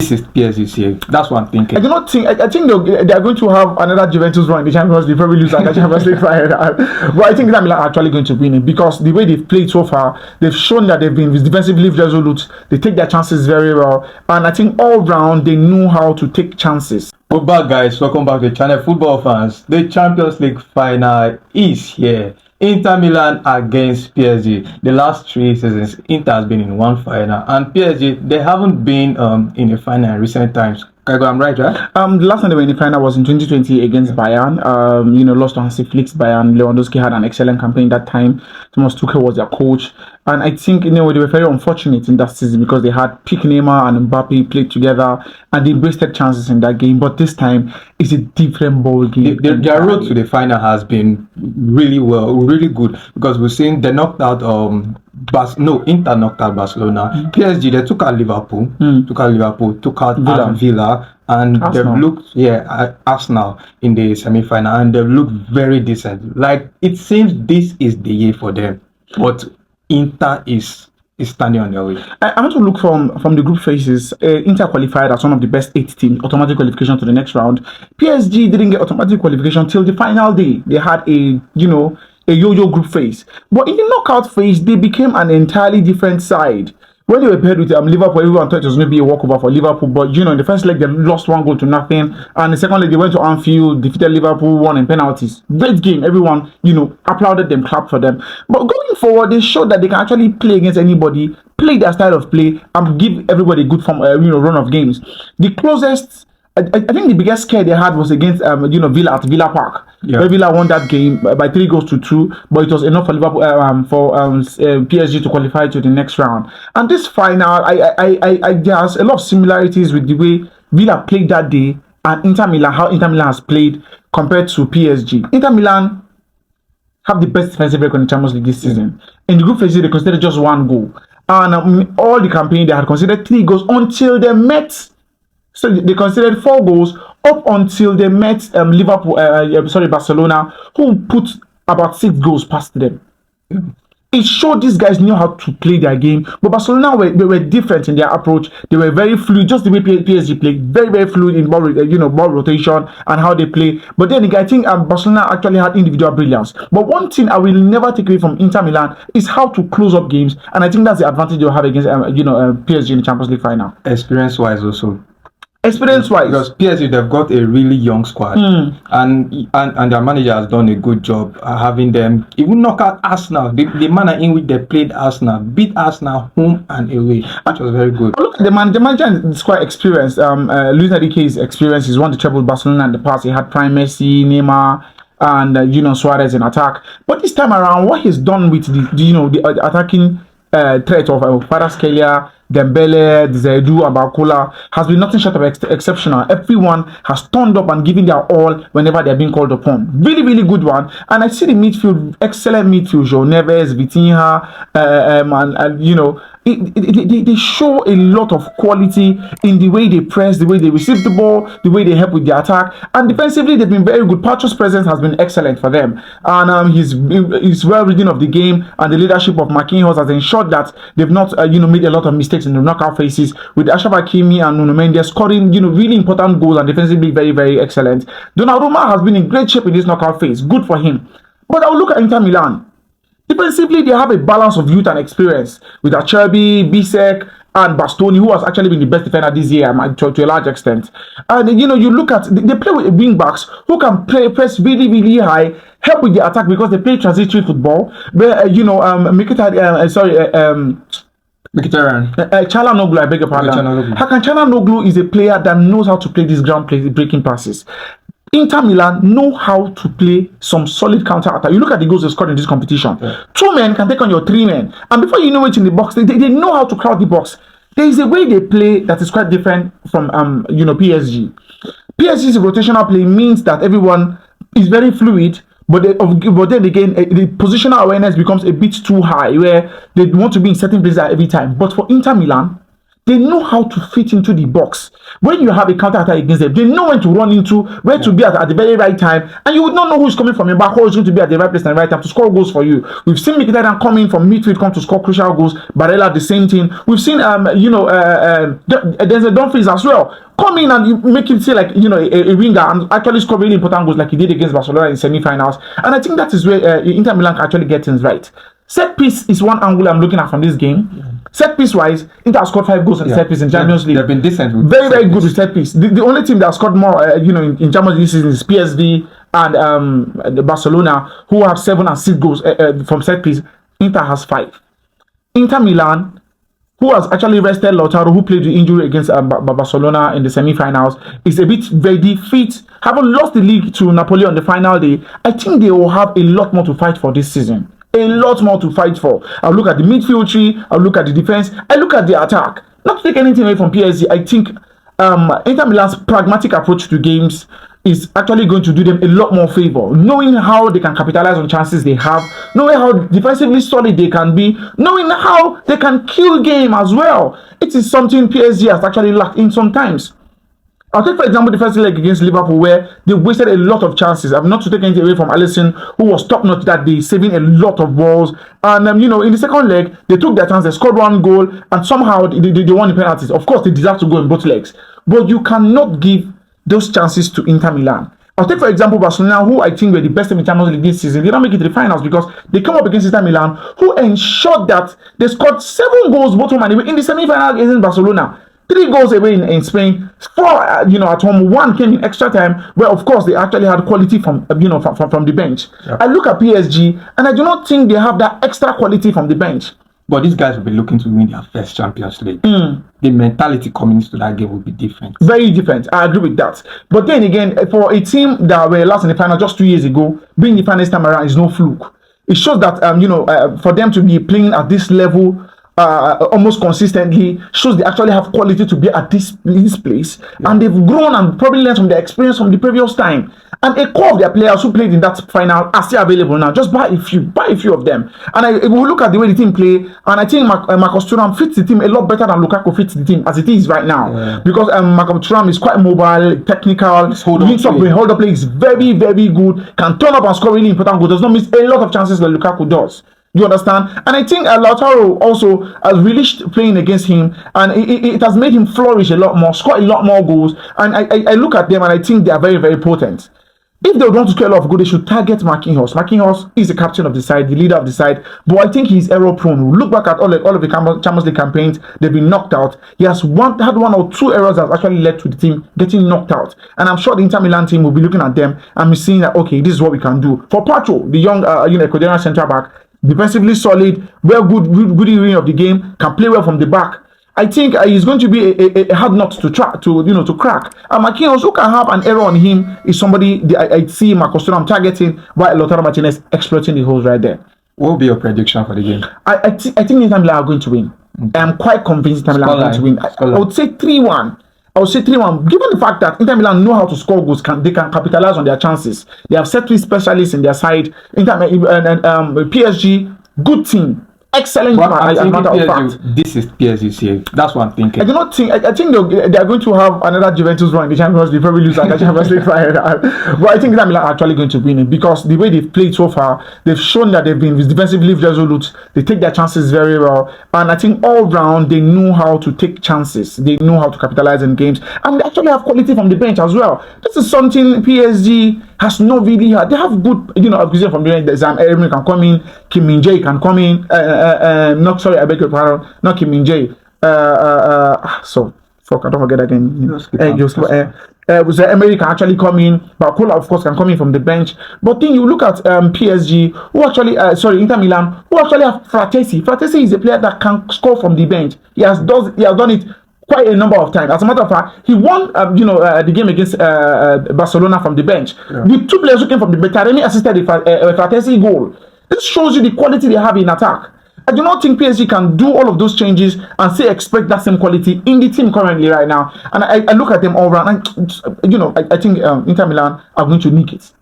this is PSG's year. That's what I'm thinking. I do not think. I think they are going to have another Juventus run in the Champions League. Probably lose at the Champions League final. But I think Inter Milan are actually going to win it because the way they've played so far, they've shown that they've been defensively resolute. They take their chances very well, and I think all round they know how to take chances. We're back, guys. Welcome back to the channel, football fans. The Champions League final is here. Inter Milan against PSG. The last 3 seasons, Inter has been in one final, and PSG, they haven't been in a final in recent times. Kygo, I'm right? The last time they were in the final was in 2020 against Bayern. Lost to Hansi Flick's Bayern. Lewandowski had an excellent campaign that time. Thomas Tuchel was their coach. And I think, they were very unfortunate in that season because they had Pique, Neymar and Mbappe played together and they wasted chances in that game. But this time, it's a different ball game. Their road to the final has been really good because we've seen they knocked out Inter knocked out Barcelona. PSG, they took out Liverpool, took out Villa, and they've looked Arsenal in the semi-final, and they've looked very decent. Like, it seems this is the year for them, but Inter is standing on their way. I want to look from the group phases. Inter qualified as one of the best 8 teams, automatic qualification to the next round. PSG didn't get automatic qualification till the final day. They had a yo-yo group phase. But in the knockout phase, they became an entirely different side. When they were paired with Liverpool, everyone thought it was going to be a walkover for Liverpool. But, in the first leg, they lost 1-0. And the second leg, they went to Anfield, defeated Liverpool, won in penalties. Great game. Everyone, applauded them, clapped for them. But going forward, they showed that they can actually play against anybody, play their style of play, and give everybody a good run of games. The closest... I think the biggest scare they had was against Villa at Villa Park. Where Villa won that game by 3-2, but it was enough for Liverpool PSG to qualify to the next round. And this final, there's a lot of similarities with the way Villa played that day and how Inter Milan has played compared to PSG. Inter Milan have the best defensive record in the Champions League this season. In the group phase, they considered just 1 goal, and all the campaign they had considered 3 goals until they met. So they considered 4 goals up until they met Barcelona, who put about 6 goals past them. It showed these guys knew how to play their game, but Barcelona were different in their approach. They were very fluid, just the way PSG played, very fluid in ball rotation and how they play. But then again, I think Barcelona actually had individual brilliance. But one thing I will never take away from Inter Milan is how to close up games, and I think that's the advantage they'll have against PSG in the Champions League final. Experience-wise, also. Experience-wise, because PSG, they've got a really young squad, and their manager has done a good job having them even knock out Arsenal. The manner in which they played Arsenal, beat Arsenal home and away, which was very good. Look, the manager is quite experienced. Luis Enrique's experience. He's won the treble with Barcelona in the past. He had Prime Messi, Neymar, and Suarez in attack. But this time around, what he's done with the attacking threat of Kvaratskhelia, Dembele, Zaidu, and Barcola has been nothing short of exceptional. Everyone has turned up and given their all whenever they're being called upon. Really good one. And I see the midfield, excellent midfield, João Neves, Vitinha, they show a lot of quality in the way they press, the way they receive the ball, the way they help with the attack. And defensively, they've been very good. Pacho's presence has been excellent for them. And he's well reading of the game, and the leadership of Marquinhos has ensured that they've not made a lot of mistakes in the knockout phases, with Achraf Hakimi and Nuno Mendes scoring really important goals and defensively very excellent. Donnarumma has been in great shape in this knockout phase. Good for him. But I will look at Inter Milan. Defensively, they have a balance of youth and experience with Acerbi, Bisek, and Bastoni, who has actually been the best defender this year to a large extent. And you look at they play with wing backs who can press really high, help with the attack because they play transitory football. Where Çalhanoğlu, I beg your pardon. Hakan Çalhanoğlu is a player that knows how to play these breaking passes. Inter Milan know how to play some solid counter attack. You look at the goals they scored in this competition. 2 men can take on your 3 men, and before you know it in the box, they know how to crowd the box. There is a way they play that is quite different from PSG. PSG's rotational play means that everyone is very fluid, but then again, the positional awareness becomes a bit too high, where they want to be in certain places every time. But for Inter Milan, They know how to fit into the box. When you have a counter attack against them, they know when to run into, where to be at the very right time, and you would not know who's coming from your back, who is going to be at the right place and the right time to score goals for you. We've seen Mkhitaryan come in from midfield, come to score crucial goals. Barella, the same thing. We've seen, there's a Dumfries as well. Come in and you make him say like, a winger and actually score really important goals like he did against Barcelona in semi-finals. And I think that is where Inter Milan can actually get things right. Set piece is one angle I'm looking at from this game. Set piece wise, Inter scored 5 goals in set piece in Champions League. They've been decent. Very, very good with set piece. The only team that scored more, in Champions League this season is PSG and Barcelona, who have 7 and 6 goals from set piece. Inter has 5. Inter Milan, who has actually rested Lautaro, who played the injury against Barcelona in the semi-finals, is a bit ready, fit. Having lost the league to Napoli on the final day, I think they will have a lot more to fight for this season. A lot more to fight for. I'll look at the midfield tree, I'll look at the defense, I look at the attack. Not to take anything away from PSG, I think Inter Milan's pragmatic approach to games is actually going to do them a lot more favor. Knowing how they can capitalize on chances they have, knowing how defensively solid they can be, knowing how they can kill game as well. It is something PSG has actually lacked in sometimes. I'll take, for example, the first leg against Liverpool, where they wasted a lot of chances. I'm not to take anything away from Alisson, who was top-notch that day, saving a lot of balls. And, in the second leg, they took their chance, they scored 1 goal, and somehow they won the penalties. Of course, they deserve to go in both legs. But you cannot give those chances to Inter Milan. I'll take, for example, Barcelona, who I think were the best team in Champions League this season. They don't make it to the finals because they came up against Inter Milan, who ensured that they scored 7 goals both home and away in the semi-final against Barcelona. 3 goals away in Spain, 4 at home, 1 came in extra time, where of course they actually had quality from the bench. Yeah. I look at PSG and I do not think they have that extra quality from the bench. But these guys will be looking to win their first Champions League. The mentality coming into that game will be different. Very different. I agree with that. But then again, for a team that were last in the final just 2 years ago, being the final this time around is no fluke. It shows that for them to be playing at this level almost consistently shows they actually have quality to be at this place, and they've grown and probably learned from their experience from the previous time. And a core of their players who played in that final are still available now. Just buy a few of them. And we look at the way the team play, and I think Marcus Thuram fits the team a lot better than Lukaku fits the team as it is right now. Because Marcus Thuram is quite mobile, technical, hold up play is very, very good, can turn up and score really important goals, does not miss a lot of chances like Lukaku does. You understand? And I think Lautaro also has relished playing against him, and it has made him flourish a lot more, score a lot more goals. And I look at them and I think they are very, very potent. If they want to score a lot of goals, they should target Marquinhos. Marquinhos is the captain of the side, the leader of the side, but I think he's error prone. Look back at all of the Champions League campaigns, they've been knocked out. He has had 1 or 2 errors that actually led to the team getting knocked out. And I'm sure the Inter Milan team will be looking at them and seeing that, okay, this is what we can do. For Pacho, the young Ecuadorian central back, defensively solid, well good reading of the game, can play well from the back. I think he's going to be a hard nut to crack. And Marquinhos, who can have an error on him, is somebody I see Marcos Thuram targeting, while Lautaro Martinez exploiting the holes right there. What will be your prediction for the game? I think Inter Milan are going to win. I'm quite convinced Inter Milan are going to win. I would say 3-1. I would say 3-1. Given the fact that Inter Milan know how to score goals, they can capitalize on their chances. They have set-piece specialists in their side. PSG, good team. Excellent. This is PSG. That's what I'm thinking. I do not think. I think they are going to have another Juventus run in the Champions League. Probably lose the Champions League final. But I think Inter Milan are actually going to win it because the way they've played so far, they've shown that they've been defensively resolute. They take their chances very well, and I think all round they know how to take chances. They know how to capitalize in games, and they actually have quality from the bench as well. This is something PSG has not really had. They have good, acquisition from the bench. Zam Emery can come in. Kim Min-jae can come in. I beg your pardon. Not Kim Min-jae. I don't forget again. Emery can actually come in. Bakola, of course, can come in from the bench. But then you look at PSG, who actually, Inter Milan, who actually have Fratesi. Fratesi is a player that can score from the bench. He has done it quite a number of times. As a matter of fact, he won, the game against Barcelona from the bench. Yeah. The 2 players who came from the bench, Taremi assisted the Fratesi goal. This shows you the quality they have in attack. I do not think PSG can do all of those changes and say expect that same quality in the team currently right now. And I look at them all around, and I think Inter Milan are going to nick it.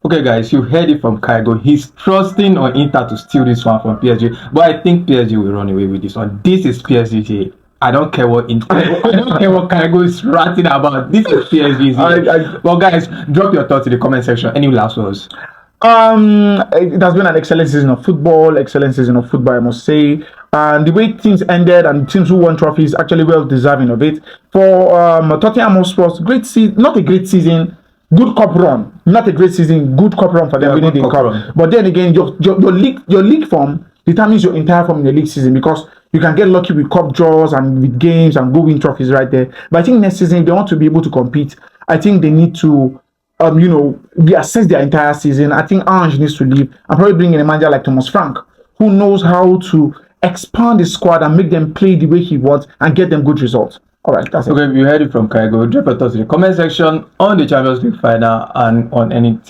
Okay, guys, you heard it from Kygo. He's trusting on Inter to steal this one from PSG, but I think PSG will run away with this one. This is PSG I don't care what I don't care what Kygo is ranting about. This is PSG. Well, guys, drop your thoughts in the comment section. Any last words? It has been an excellent season of football, I must say. And the way things ended and teams who won trophies actually well deserving of it. For Tottenham Hotspur, great season, not a great season, good cup run, not a great season, good cup run for them winning the cup. But then again, your league form determines your entire form in the league season, because you can get lucky with cup draws and with games and go win trophies right there. But I think next season, if they want to be able to compete, I think they need to reassess their entire season. I think Ange needs to leave and probably bring in a manager like Thomas Frank, who knows how to expand the squad and make them play the way he wants and get them good results. All right, that's it. Okay, you heard it from Kygo. Drop your thoughts in the comment section on the Champions League final and on any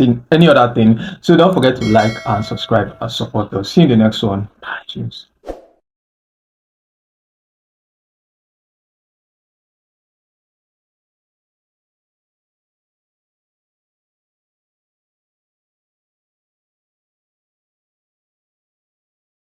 other thing. So don't forget to like and subscribe and support us. See you in the next one. Bye. Cheers.